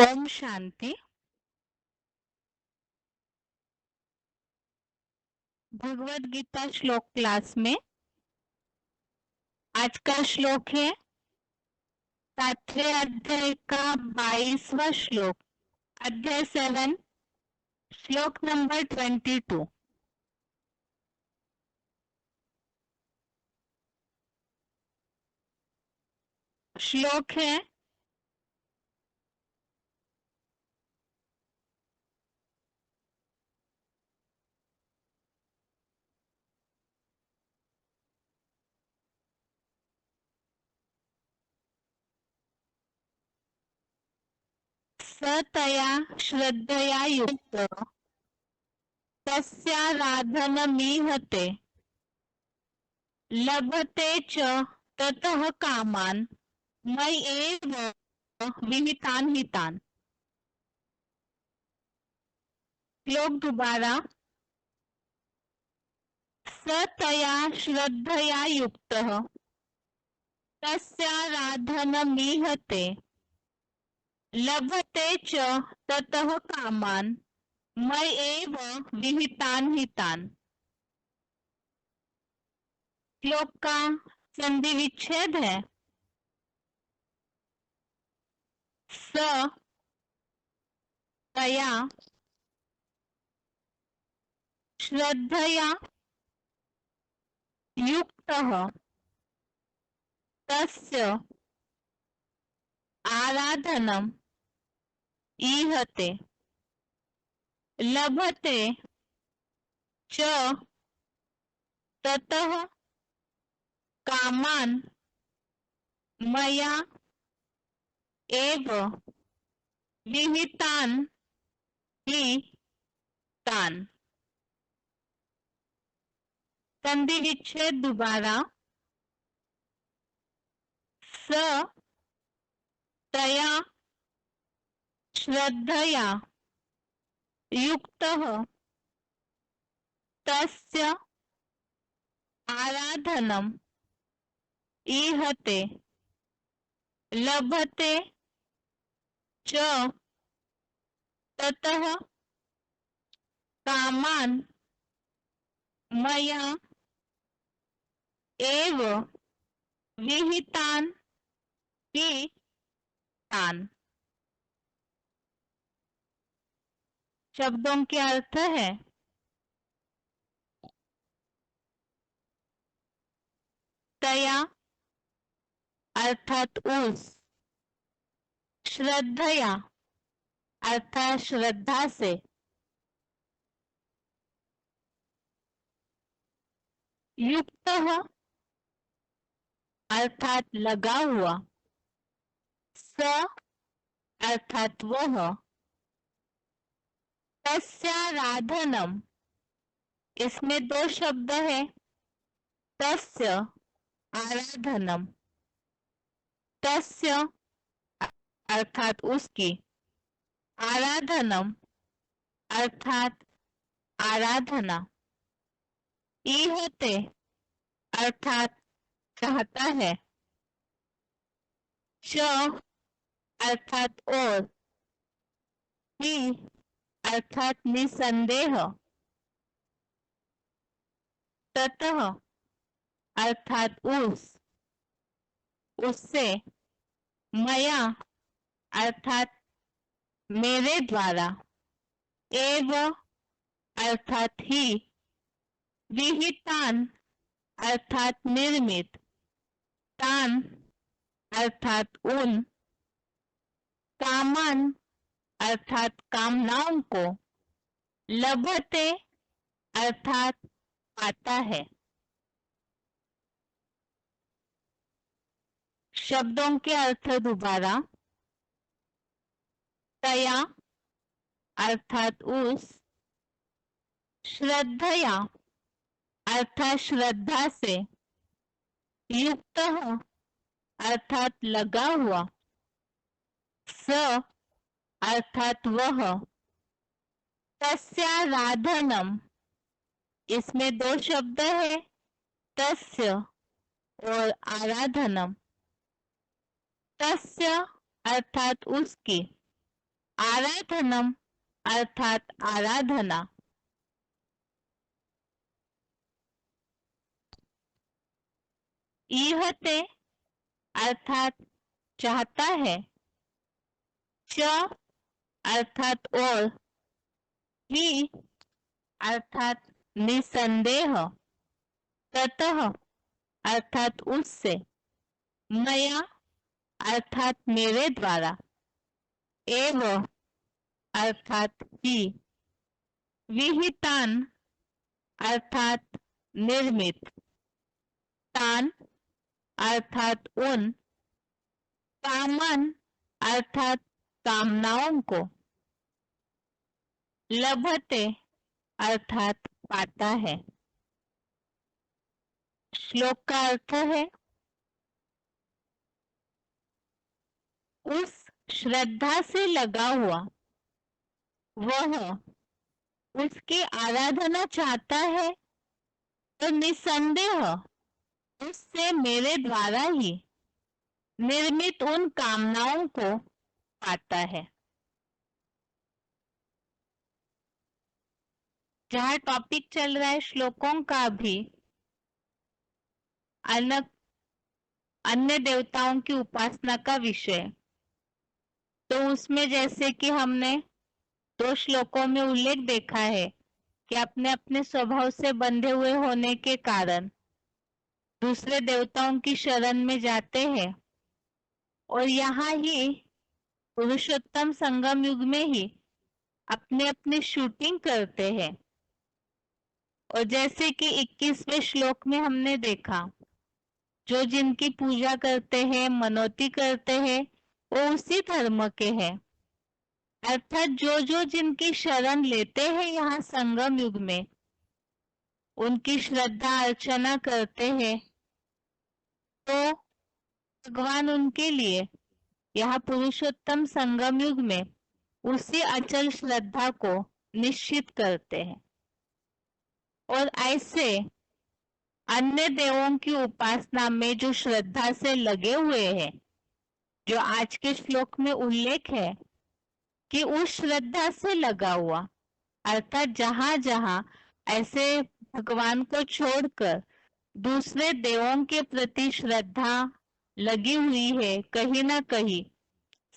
ओम शांति। भगवत गीता श्लोक क्लास में आज का श्लोक है 7वें अध्याय का 22वां श्लोक। अध्याय 7, श्लोक नंबर 22। श्लोक है सतया श्रद्धया युक्त तस्याराधनमीहते लभते च ततः कामान् मय्येव विहितान् हितान्। श्लोक दोबारा। सतया श्रद्धया युक्तः तस्याराधनमीहते लभते च ततः कामान् मय्येव विहितान् हितान्। श्लोक का संधि विच्छेद है स तया श्रद्धया युक्तः तस्य आराधनम् ईहते लभते च ततः कामान् मया एव विहितान् हि तान्। संधि विच्छेद दोबारा। स तया श्रद्धया युक्तः तस्य आराधनम् ईहते लभते च ततः कामान् मया एव विहितान् हि तान्। शब्दों के अर्थ है तया अर्थात उस, श्रद्धया अर्थात श्रद्धा से, युक्त अर्थात लगा हुआ, स अर्थात वह, तस्याराधनम इसमें दो शब्द है तस्य आराधनम। तस्य अर्थात उसकी, आराधनम अर्थात आराधना, ईहते अर्थात चाहता है, च अर्थात और, ही अर्थात निसंदेह, ततः अर्थात उससे, मया अर्थात मेरे द्वारा, एव अर्थात ही, विहितान अर्थात निर्मित, तान अर्थात उन, कामान अर्थात कामनाओं को, लभते अर्थात पाता है। शब्दों के अर्थ दोबारा। तया अर्थात उस, श्रद्धया अर्थात श्रद्धा से, युक्त अर्थात लगा हुआ, स अर्थात वह, तस्याराधनम इसमें दो शब्द है तस्य और आराधनम। तस्य अर्थात उसकी, आराधनम अर्थात आराधना। ईहते अर्थात चाहता है। च अर्थात और। ही अर्थात निसंदेह। ततः अर्थात उससे। मया अर्थात मेरे द्वारा। एव अर्थात ही। विहितान अर्थात निर्मित। तान अर्थात उन। कामन अर्थात कामनाओं को। लभते अर्थात पाता है। श्लोक का अर्थ है, उस श्रद्धा से लगा हुआ वह उसकी आराधना चाहता है तो निसंदेह उससे मेरे द्वारा ही निर्मित उन कामनाओं को पाता है। जहाँ टॉपिक चल रहा है श्लोकों का भी अलग अन्य देवताओं की उपासना का विषय, तो उसमें जैसे कि हमने 2 श्लोकों में उल्लेख देखा है कि अपने अपने स्वभाव से बंधे हुए होने के कारण दूसरे देवताओं की शरण में जाते हैं और यहाँ ही पुरुषोत्तम संगम युग में ही अपने अपने शूटिंग करते हैं। और जैसे कि 21वें श्लोक में हमने देखा, जो जिनकी पूजा करते हैं, मनोती करते हैं, वो उसी धर्म के हैं। अर्थात जो जो जिनकी शरण लेते हैं यहाँ संगम युग में, उनकी श्रद्धा अर्चना करते हैं, तो भगवान उनके लिए यहाँ पुरुषोत्तम संगम युग में उसी अचल श्रद्धा को निश्चित करते हैं। और ऐसे अन्य देवों की उपासना में जो श्रद्धा से लगे हुए हैं, जो आज के श्लोक में उल्लेख है कि उस श्रद्धा से लगा हुआ, अर्थात जहां जहां ऐसे भगवान को छोड़कर दूसरे देवों के प्रति श्रद्धा लगी हुई है, कहीं ना कहीं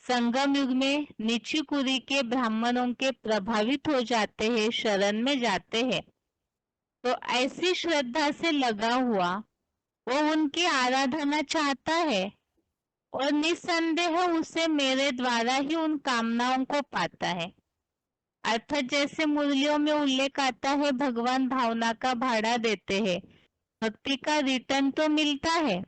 संगम युग में नीची कुरी के ब्राह्मणों के प्रभावित हो जाते हैं, शरण में जाते हैं। तो ऐसी श्रद्धा से लगा हुआ वो उनकी आराधना चाहता है और निसंदेह उसे मेरे द्वारा ही उन कामनाओं को पाता है। अर्थात जैसे मुरलियों में उल्लेख आता है, भगवान भावना का भाड़ा देते हैं, भक्ति का रिटर्न तो मिलता है।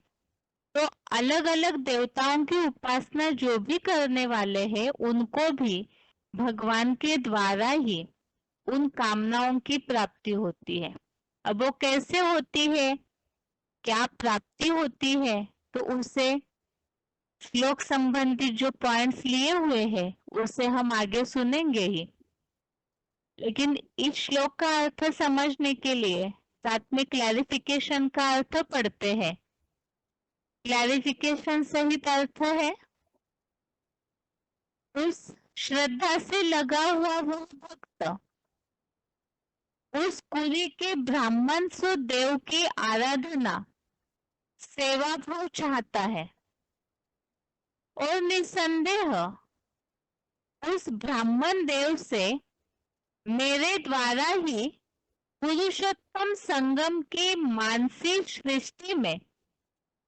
तो अलग अलग देवताओं की उपासना जो भी करने वाले हैं, उनको भी भगवान के द्वारा ही उन कामनाओं की प्राप्ति होती है। अब वो कैसे होती है, क्या प्राप्ति होती है, तो उसे श्लोक संबंधित जो पॉइंट्स लिए हुए हैं उसे हम आगे सुनेंगे ही। लेकिन इस श्लोक का अर्थ समझने के लिए साथ में क्लैरिफिकेशन का अर्थ पढ़ते हैं। क्लैरिफिकेशन सहित अर्थ है, उस श्रद्धा से लगा हुआ वह भक्त उस कुली के ब्राह्मण सो देव की आराधना सेवा भाव चाहता है और निसंदेह उस ब्राह्मण देव से मेरे द्वारा ही पुरुषोत्तम संगम की मानसिक सृष्टि में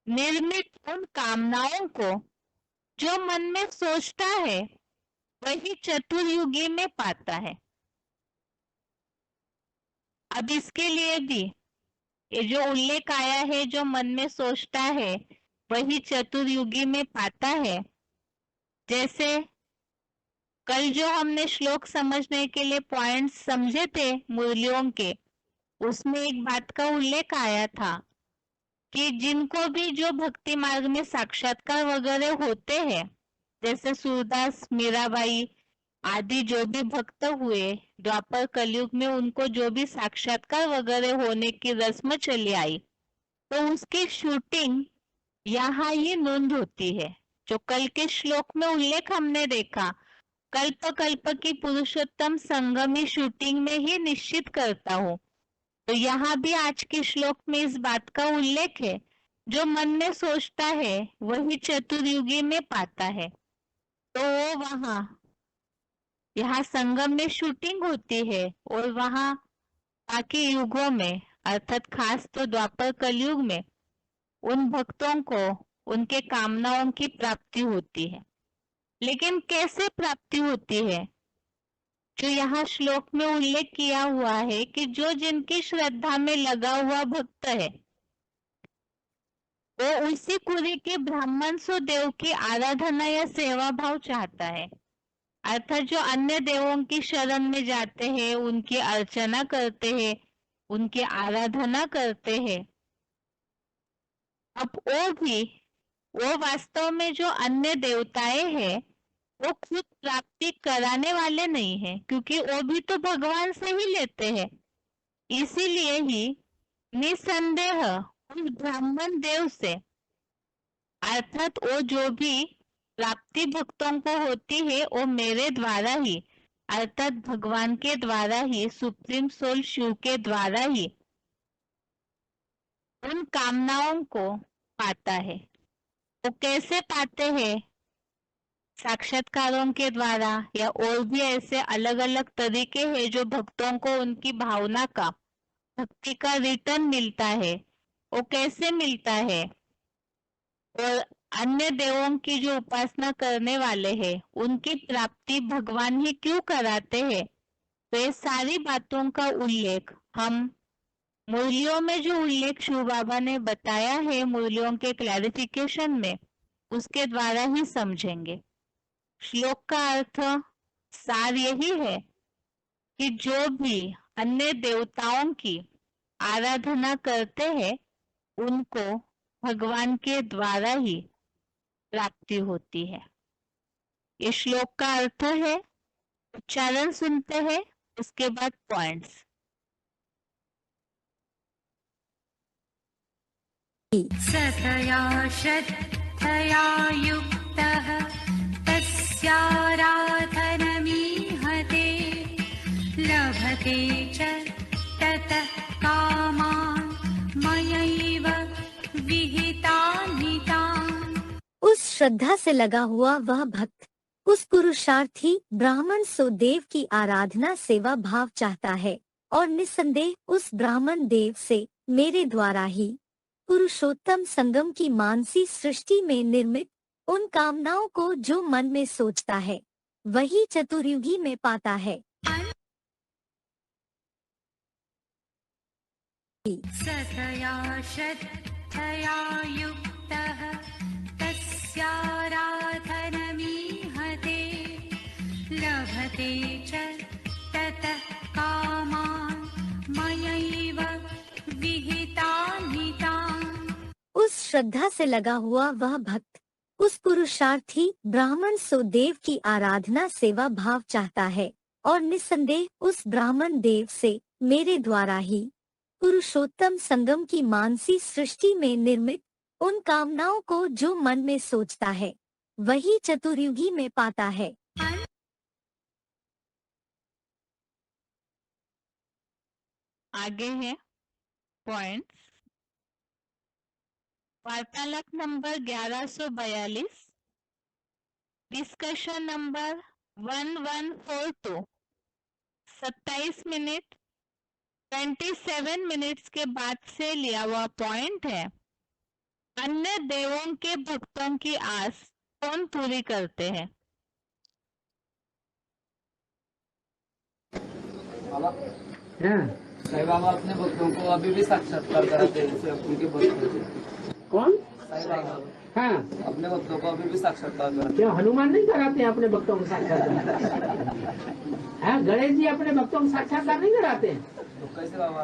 निर्मित उन कामनाओं को जो मन में सोचता है वही चतुर्युगी में पाता है। अब इसके लिए भी ये जो उल्लेख आया है, जो मन में सोचता है वही चतुर्युगी में पाता है, जैसे कल जो हमने श्लोक समझने के लिए पॉइंट्स समझे थे मुरलियों के, उसमें एक बात का उल्लेख आया था कि जिनको भी जो भक्ति मार्ग में साक्षात्कार वगैरह होते हैं, जैसे सूरदास, मीराबाई आदि जो भी भक्त हुए द्वापर कलयुग में, उनको जो भी साक्षात्कार वगैरह होने की रस्म चली आई, तो उसकी शूटिंग यहाँ ही नोंद होती है। जो कल के श्लोक में उल्लेख हमने देखा, कल्प कल्प की पुरुषोत्तम संगमी शूटिंग में ही निश्चित करता हूँ। तो यहाँ भी आज के श्लोक में इस बात का उल्लेख है, जो मन में सोचता है वही चतुर्युगी में पाता है। तो वो वहाँ यहाँ संगम में शूटिंग होती है और वहाँ बाकी युगों में अर्थात खास तो द्वापर कलयुग में उन भक्तों को उनके कामनाओं की प्राप्ति होती है। लेकिन कैसे प्राप्ति होती है? जो यहाँ श्लोक में उल्लेख किया हुआ है कि जो जिनकी श्रद्धा में लगा हुआ भक्त है, वो उसी कुरी के ब्राह्मण सो देव की आराधना या सेवा भाव चाहता है। अर्थात जो अन्य देवों की शरण में जाते हैं, उनकी अर्चना करते हैं, उनकी आराधना करते हैं, अब वो वास्तव में जो अन्य देवताएं हैं, वो खुद प्राप्ति कराने वाले नहीं है, क्योंकि वो भी तो भगवान से ही लेते हैं। इसीलिए ही निसंदेह उस ब्राह्मण देव से अर्थात वो जो भी प्राप्ति भक्तों को होती है, वो मेरे द्वारा ही अर्थात भगवान के द्वारा ही, सुप्रीम सोल शिव के द्वारा ही उन कामनाओं को पाता है। वो कैसे पाते हैं? साक्षात्कारों के द्वारा, या और भी ऐसे अलग अलग तरीके हैं जो भक्तों को उनकी भावना का, भक्ति का रिटर्न मिलता है। वो कैसे मिलता है? और अन्य देवों की जो उपासना करने वाले हैं, उनकी प्राप्ति भगवान ही क्यों कराते हैं? तो ये सारी बातों का उल्लेख हम मुरलियों में जो उल्लेख शिव बाबा ने बताया है, मुरलियों के क्लैरिफिकेशन में, उसके द्वारा ही समझेंगे। श्लोक का अर्थ सार यही है कि जो भी अन्य देवताओं की आराधना करते हैं, उनको भगवान के द्वारा ही प्राप्ति होती है। ये श्लोक का अर्थ है। उच्चारण सुनते हैं, उसके बाद पॉइंट्स। सतया श्रद्धया युक्तः तस्याराधनमीहते लभते च ततः कामान् मयैव विहितान् हितान्। उस श्रद्धा से लगा हुआ वह भक्त उस पुरुषार्थी ब्राह्मण सो देव की आराधना सेवा भाव चाहता है और निस्संदेह उस ब्राह्मण देव से मेरे द्वारा ही पुरुषोत्तम संगम की मानसी सृष्टि में निर्मित उन कामनाओं को जो मन में सोचता है वही चतुर्युगी में पाता है। सतया श्रद्धया युक्तः तस्याराधनमीहते लभते च ततः कामान् मयैव विहितान् हितान्। उस श्रद्धा से लगा हुआ वह भक्त उस पुरुषार्थी ब्राह्मण सो देव की आराधना सेवा भाव चाहता है और निस्संदेह उस ब्राह्मण देव से मेरे द्वारा ही पुरुषोत्तम संगम की मानसी सृष्टि में निर्मित उन कामनाओं को जो मन में सोचता है वही चतुर्युगी में पाता है। आगे है पॉइंट्स। वार्तालाप number 1142, discussion number 1142, 27 minute 27 minutes के बाद से लिया हुआ पॉइंट है। अन्य देवों के भक्तों की आस कौन पूरी करते हैं? साईं बाबा अपने भक्तों को अभी भी साक्षात्कार कराते हैं, जैसे उनके भक्त। कौन? साईं बाबा। हाँ, अपने भक्तों को अभी भी साक्षात्कार कराते। क्यों हनुमान नहीं कराते हैं अपने भक्तों को साक्षात्कार? हाँ, गणेश जी अपने भक्तों को साक्षात्कार नहीं कराते हैं। तो कैसे बाबा?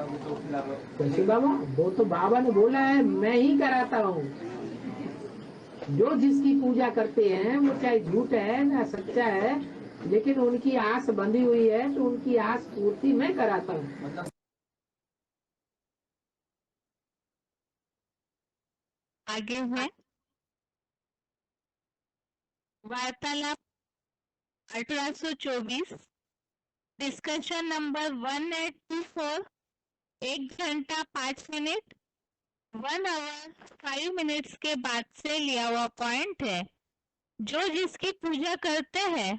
कैसे बाबा? वो तो बाबा ने बोला है मैं ही कराता हूँ। जो जिसकी पूजा करते हैं वो चाहे झूठ है या सच्चा है, लेकिन उनकी आस बंधी हुई है तो उनकी आस पूर्ति मैं कराता हूँ। आगे है। वार्तालाप 1824, डिस्कशन नंबर 1824, 1 घंटा 5 मिनट, 1 hour 5 minutes के बाद से लिया हुआ पॉइंट है। जो जिसकी पूजा करते हैं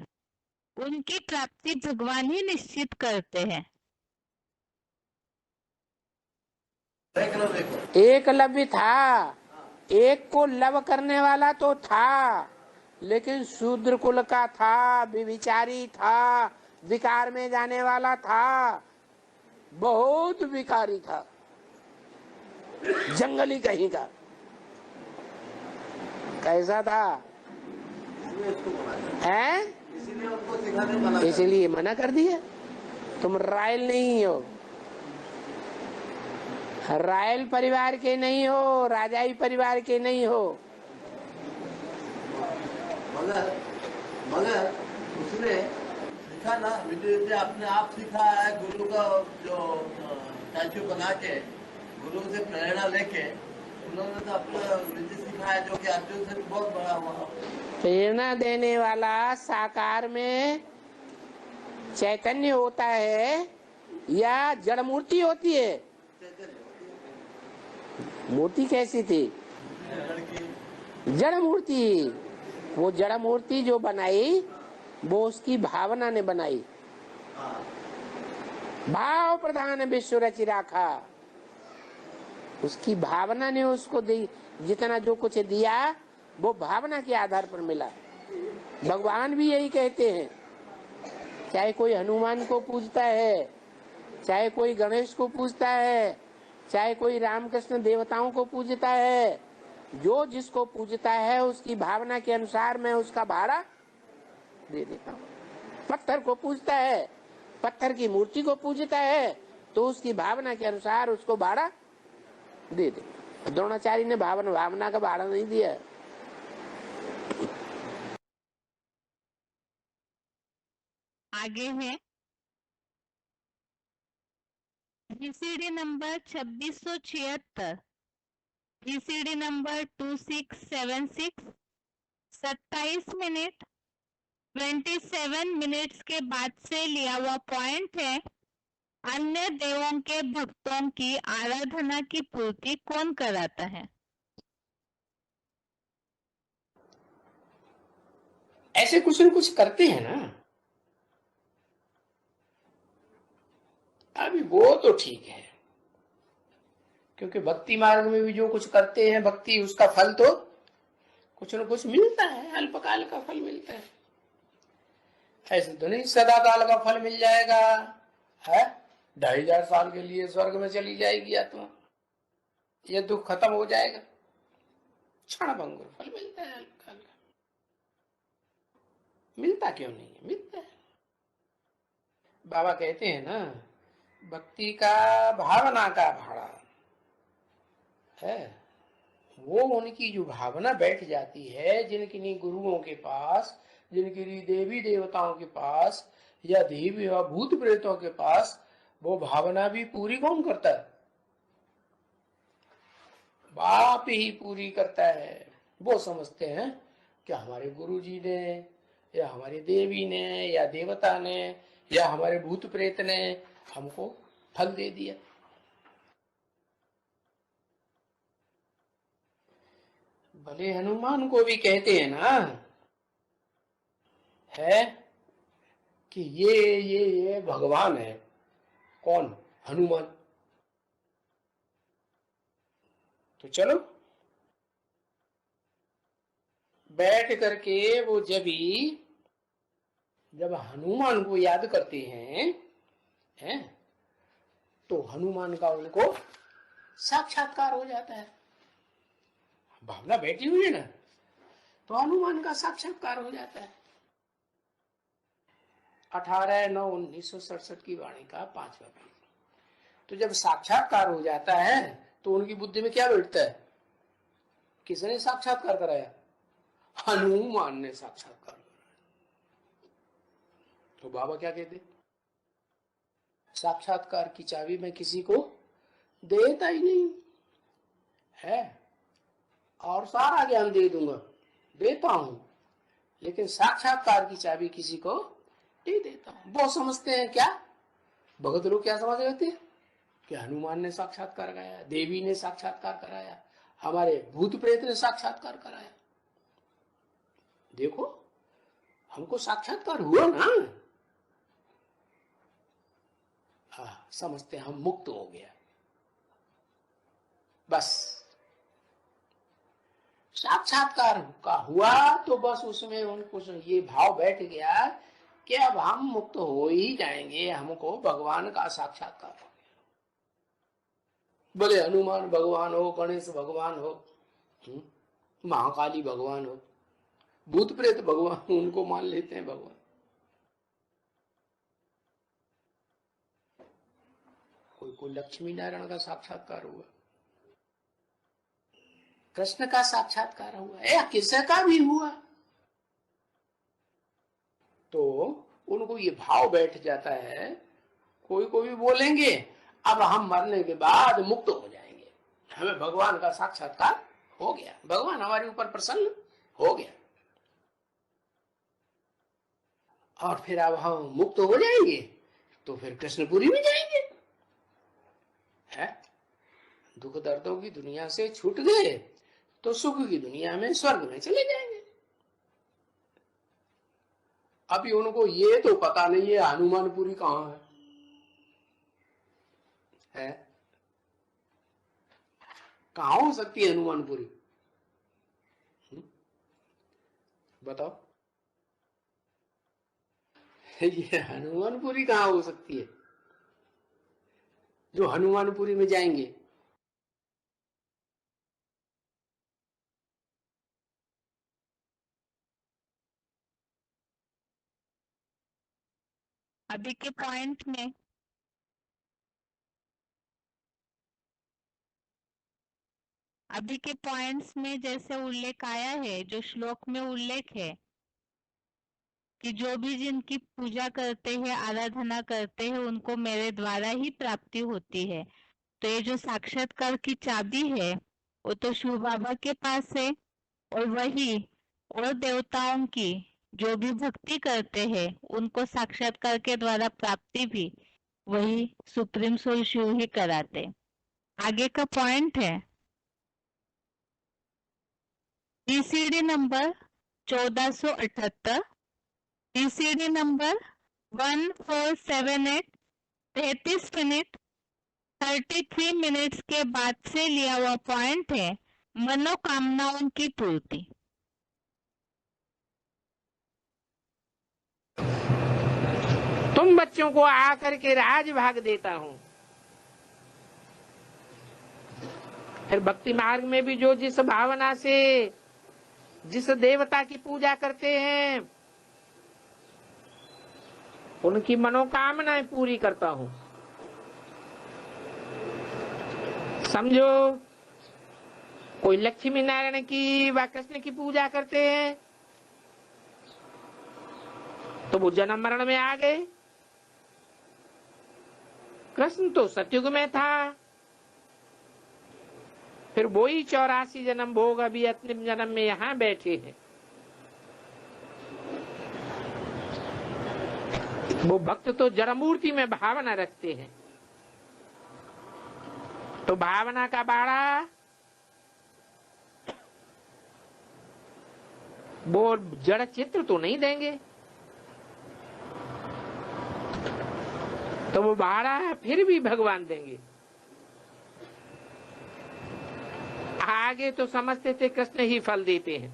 उनकी प्राप्ति भगवान ही निश्चित करते हैं। एकलव्य था, एक को लव करने वाला तो था, लेकिन शूद्र कुल का था, विचारी था, विकार में जाने वाला था, बहुत विकारी था, जंगली कहीं का। कैसा था है? इसलिए मना कर दिया। तुम रॉयल नहीं हो, रॉयल परिवार के नहीं हो, राजाई परिवार के नहीं हो। मगर उसने सीखा ना, विद्या अपने आप सीखा है। गुरु का जो स्टैचू बना के गुरु से प्रेरणा लेके उन्होंने तो अपना विद्या सीखा है, जो कि अर्जुन से बहुत बड़ा हुआ। प्रेरणा देने वाला साकार में चैतन्य होता है या जड़ मूर्ति होती है? मूर्ति कैसी थी? जड़ मूर्ति। वो जड़ मूर्ति जो बनाई वो उसकी भावना ने बनाई। भाव प्रधान विश्व रचि राखा, उसकी भावना ने उसको दी। जितना जो कुछ दिया वो भावना के आधार पर मिला। भगवान भी यही कहते हैं, चाहे कोई हनुमान को पूजता है, चाहे कोई गणेश को पूजता है, चाहे कोई रामकृष्ण देवताओं को पूजता है, जो जिसको पूजता है उसकी भावना के अनुसार मैं उसका भाड़ा दे देता हूँ। पत्थर को पूजता है, पत्थर की मूर्ति को पूजता है, तो उसकी भावना के अनुसार उसको भाड़ा दे दे। द्रोणाचार्य ने भावना का भाड़ा नहीं दिया। आगे है GCD number 2676, GCD number 2676, 27 minute 27 minutes के बाद से लिया हुआ पॉइंट है। अन्य देवों के भक्तों की आराधना की पूर्ति कौन कराता है? ऐसे कुछ न कुछ करते हैं ना। अभी वो तो ठीक है, क्योंकि भक्ति मार्ग में भी जो कुछ करते हैं भक्ति, उसका फल तो कुछ न कुछ मिलता है, अल्पकाल का फल मिलता है। ऐसे तो नहीं सदा काल का फल मिल जाएगा है। 2500 साल के लिए स्वर्ग में चली जाएगी आत्मा, ये दुख खत्म हो जाएगा। क्षण भंगुर फल मिलता है अल्पकाल का। मिलता क्यों नहीं है? मिलता है। बाबा कहते हैं ना, भक्ति का भावना का भाड़ा है। वो उनकी जो भावना बैठ जाती है, जिनकी गुरुओं के पास, जिनकी देवी देवताओं के पास या देवी या भूत प्रेतों के पास, वो भावना भी पूरी कौन करता है? बाप ही पूरी करता है। वो समझते हैं कि हमारे गुरु जी ने या हमारी देवी ने या देवता ने या हमारे भूत प्रेत ने हमको फल दे दिया। भले हनुमान को भी कहते हैं ना है कि ये भगवान है। कौन? हनुमान। तो चलो बैठ करके वो जब हनुमान को याद करते हैं तो हनुमान का उनको साक्षात्कार हो जाता है। भावना बैठी हुई है ना, तो हनुमान का साक्षात्कार हो जाता है। 18/9/1967 की वाणी का 5वां पेज। तो जब साक्षात्कार हो जाता है तो उनकी बुद्धि में क्या बैठता है? किसने साक्षात्कार कराया? हनुमान ने साक्षात्कार कराया। तो बाबा क्या कहते? साक्षात्कार की चाबी मैं किसी को देता ही नहीं है, और सारा ज्ञान दे दूंगा, देता हूं, लेकिन साक्षात्कार की चाबी किसी को नहीं देता हूं। वो समझते हैं क्या, भगत लोग क्या समझ लेते हैं कि हनुमान ने साक्षात्कार कराया, देवी ने साक्षात्कार कराया, हमारे भूत प्रेत ने साक्षात्कार कराया। देखो हमको साक्षात्कार हुआ ना, समझते हैं हम मुक्त हो गया। बस साक्षात्कार का हुआ तो बस उसमें उनको ये भाव बैठ गया कि अब हम मुक्त हो ही जाएंगे, हमको भगवान का साक्षात्कार हो गया। बोले हनुमान भगवान हो, गणेश भगवान हो, महाकाली भगवान हो, भूत प्रेत भगवान, उनको मान लेते हैं भगवान। कोई लक्ष्मी नारायण का साक्षात्कार हुआ, कृष्ण का साक्षात्कार हुआ, या किसी का भी हुआ, तो उनको ये भाव बैठ जाता है। कोई कोई बोलेंगे अब हम मरने के बाद मुक्त हो जाएंगे, हमें भगवान का साक्षात्कार हो गया, भगवान हमारे ऊपर प्रसन्न हो गया, और फिर अब हम मुक्त हो जाएंगे तो फिर कृष्णपुरी में जाएंगे। है दुख दर्दों की दुनिया से छूट गए तो सुख की दुनिया में, स्वर्ग में चले जाएंगे। अभी उनको ये तो पता नहीं है हनुमानपुरी कहाँ है? कहाँ हो सकती है हनुमानपुरी? बताओ ये हनुमानपुरी कहाँ हो सकती है जो हनुमानपुरी में जाएंगे? अभी के पॉइंट्स में जैसे उल्लेख आया है, जो श्लोक में उल्लेख है कि जो भी जिनकी पूजा करते हैं, आराधना करते हैं, उनको मेरे द्वारा ही प्राप्ति होती है। तो ये जो साक्षात्कार की चाबी है वो तो शिव बाबा के पास है, और वही और देवताओं की जो भी भक्ति करते हैं उनको साक्षात्कार के द्वारा प्राप्ति भी वही सुप्रीम सोल शिव ही कराते। आगे का पॉइंट है BCD number 1478, BCD number 1478, 33 minute 33 minutes के बाद से लिया हुआ पॉइंट है मनोकामनाओं की पूर्ति। तुम बच्चों को आकर के राज भाग देता हूं। फिर भक्ति मार्ग में भी जो जिस भावना से जिस देवता की पूजा करते हैं उनकी मनोकामनाएं पूरी करता हूं। समझो कोई लक्ष्मी नारायण की व कृष्ण की पूजा करते हैं तो वो जन्म मरण में आ गए। कृष्ण तो सतयुग में था, फिर वो ही 84 जन्म भोग अभी अंतिम जन्म में यहाँ बैठे हैं। वो भक्त तो जड़मूर्ति में भावना रखते हैं, तो भावना का बाड़ा वो जड़ चित्र तो नहीं देंगे, तो वो बाड़ा फिर भी भगवान देंगे। आगे तो समझते थे कृष्ण ही फल देते हैं,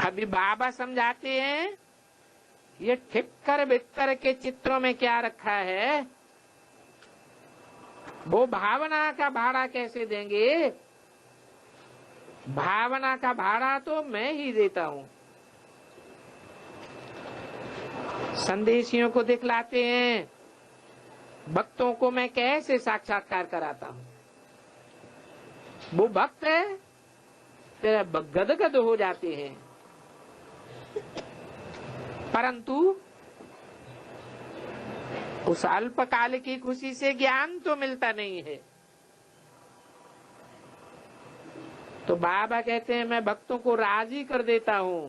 अभी बाबा समझाते हैं ये ठिक्कर बिक्कर के चित्रों में क्या रखा है, वो भावना का भाड़ा कैसे देंगे? भावना का भाड़ा तो मैं ही देता हूं। संदेशियों को दिखलाते हैं, भक्तों को मैं कैसे साक्षात्कार कराता हूं। वो भक्त है तेरा गदगद हो जाते हैं, परंतु उस अल्पकाल की खुशी से ज्ञान तो मिलता नहीं है। तो बाबा कहते हैं मैं भक्तों को राजी कर देता हूँ।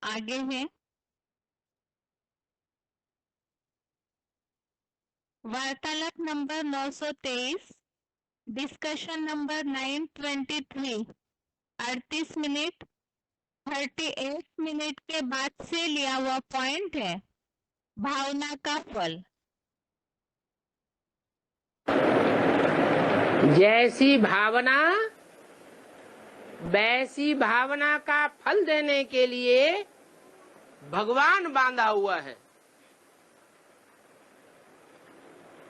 आगे है वार्तालाप number 923, discussion number 923, 38 minute 38 minute के बाद से लिया हुआ पॉइंट है भावना का फल। जैसी भावना वैसी भावना का फल देने के लिए भगवान बांधा हुआ है।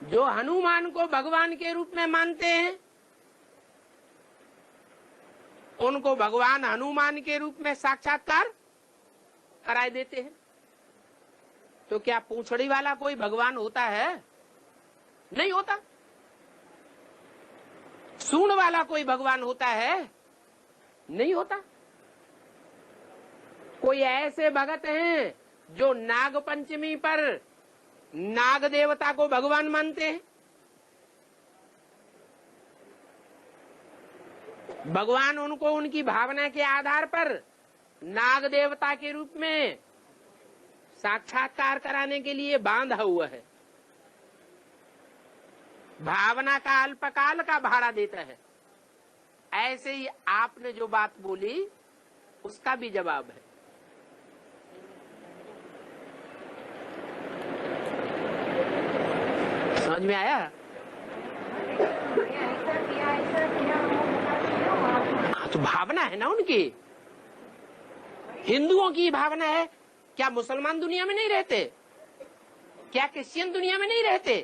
जो हनुमान को भगवान के रूप में मानते हैं उनको भगवान हनुमान के रूप में साक्षात्कार कराए देते हैं। तो क्या पूंछड़ी वाला कोई भगवान होता है? नहीं होता। सूंड वाला कोई भगवान होता है? नहीं होता। कोई ऐसे भगत हैं जो नाग पंचमी पर नाग देवता को भगवान मानते हैं। भगवान उनको उनकी भावना के आधार पर नाग देवता के रूप में साक्षात्कार कराने के लिए बांधा हुआ है। भावना का अल्पकाल का भाड़ा देता है। ऐसे ही आपने जो बात बोली उसका भी जवाब है। समझ में आया? हाँ, तो भावना है ना उनकी। हिंदुओं की भावना है। क्या मुसलमान दुनिया में नहीं रहते? क्या क्रिश्चियन दुनिया में नहीं रहते?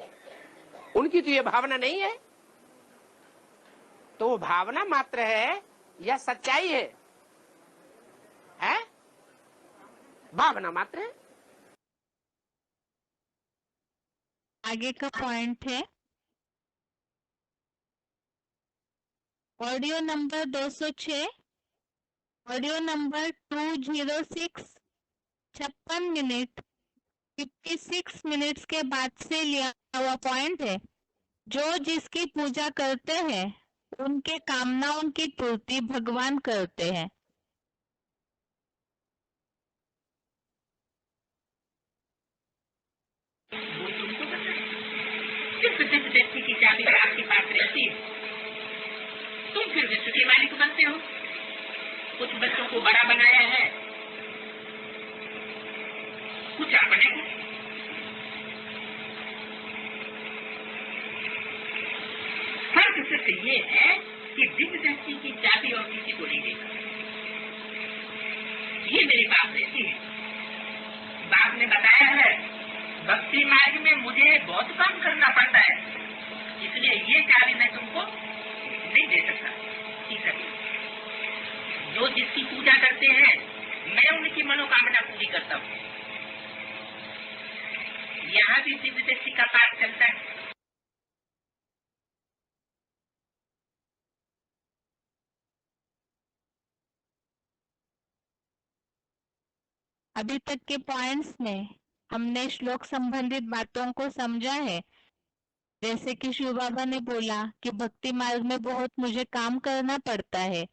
उनकी तो ये भावना नहीं है। तो वो भावना मात्र है या सच्चाई है? है? भावना मात्र है। आगे का पॉइंट है audio number 206, audio number 206, 56 minute 56 minutes के बाद से लिया हुआ पॉइंट है। जो जिसकी पूजा करते हैं उनके कामनाओं की पूर्ति भगवान करते हैं। सिर्फ जिस व्यक्ति की चाबी आपके पास रहती है तुम फिर विश्व के मालिक बनते हो। कुछ बच्चों को बड़ा बनाया है, कुछ अपने को। फर्क सिर्फ ये है कि जिस व्यक्ति की चाबी और किसी को नहीं देता। ये मेरे पास रहती है। बाप ने बताया है भक्ति मार्ग में मुझे बहुत काम करना पड़ता है, इसलिए ये चाबी मैं तुमको नहीं दे सकता। ठीक है, जो जिसकी पूजा करते हैं मैं उनकी मनोकामना पूरी करता हूँ। यहाँ भी दिव्य दृष्टि का पाठ चलता है। अभी तक के पॉइंट्स में हमने श्लोक संबंधित बातों को समझा है। जैसे कि शिव बाबा ने बोला कि भक्ति मार्ग में बहुत मुझे काम करना पड़ता है।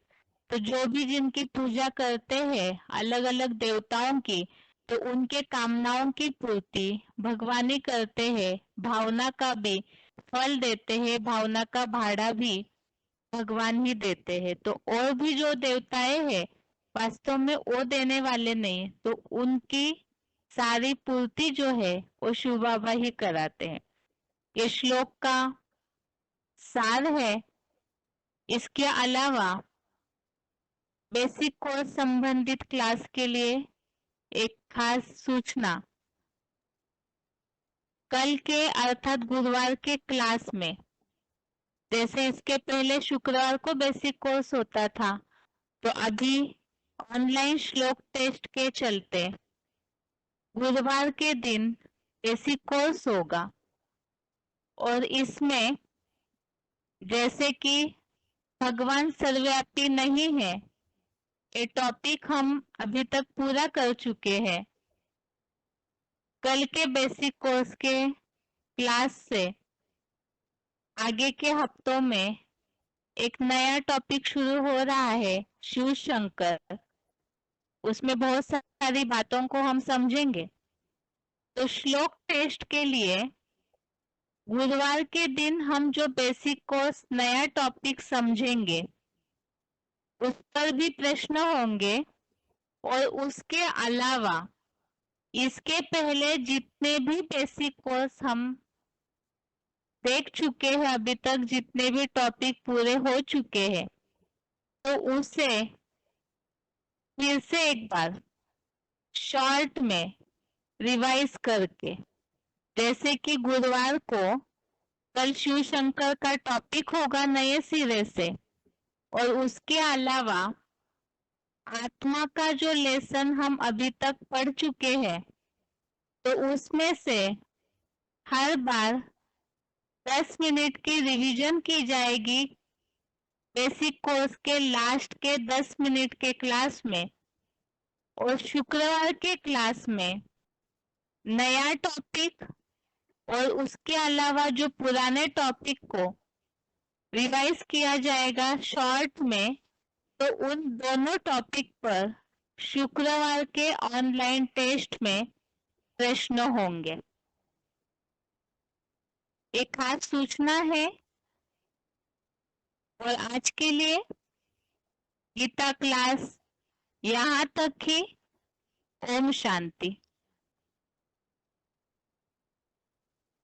तो जो भी जिनकी पूजा करते हैं अलग अलग देवताओं की, तो उनके कामनाओं की पूर्ति भगवान ही करते हैं। भावना का भी फल देते हैं, भावना का भाड़ा भी भगवान ही देते हैं। तो और भी जो देवताएं हैं वास्तव में वो देने वाले नहीं, तो उनकी सारी पूर्ति जो है वो शिव बाबा ही कराते हैं। ये श्लोक का सार है। इसके अलावा बेसिक कोर्स संबंधित क्लास के लिए एक खास सूचना, कल के अर्थात गुरुवार के क्लास में, जैसे इसके पहले शुक्रवार को बेसिक कोर्स होता था, तो अभी ऑनलाइन श्लोक टेस्ट के चलते गुरुवार के दिन बेसिक कोर्स होगा। और इसमें जैसे कि भगवान सर्वव्यापी नहीं है, ये टॉपिक हम अभी तक पूरा कर चुके हैं। कल के बेसिक कोर्स के क्लास से आगे के हफ्तों में एक नया टॉपिक शुरू हो रहा है, शिव शंकर। उसमें बहुत सारी बातों को हम समझेंगे। तो श्लोक टेस्ट के लिए बुधवार के दिन हम जो बेसिक कोर्स नया टॉपिक समझेंगे उस पर भी प्रश्न होंगे, और उसके अलावा इसके पहले जितने भी बेसिक कोर्स हम देख चुके हैं, अभी तक जितने भी टॉपिक पूरे हो चुके हैं, तो उसे फिर से एक बार शॉर्ट में रिवाइज करके, जैसे कि गुरुवार को कल शिव शंकर का टॉपिक होगा नए सिरे से, और उसके अलावा आत्मा का जो लेसन हम अभी तक पढ़ चुके हैं, तो उसमें से हर बार 10 मिनट की रिवीजन की जाएगी बेसिक कोर्स के लास्ट के 10 मिनट के क्लास में, और शुक्रवार के क्लास में नया टॉपिक और उसके अलावा जो पुराने टॉपिक को रिवाइज किया जाएगा शॉर्ट में। तो उन दोनों टॉपिक पर शुक्रवार के ऑनलाइन टेस्ट में प्रश्न होंगे। एक खास सूचना है, और आज के लिए गीता क्लास यहाँ तक ही। ओम शांति।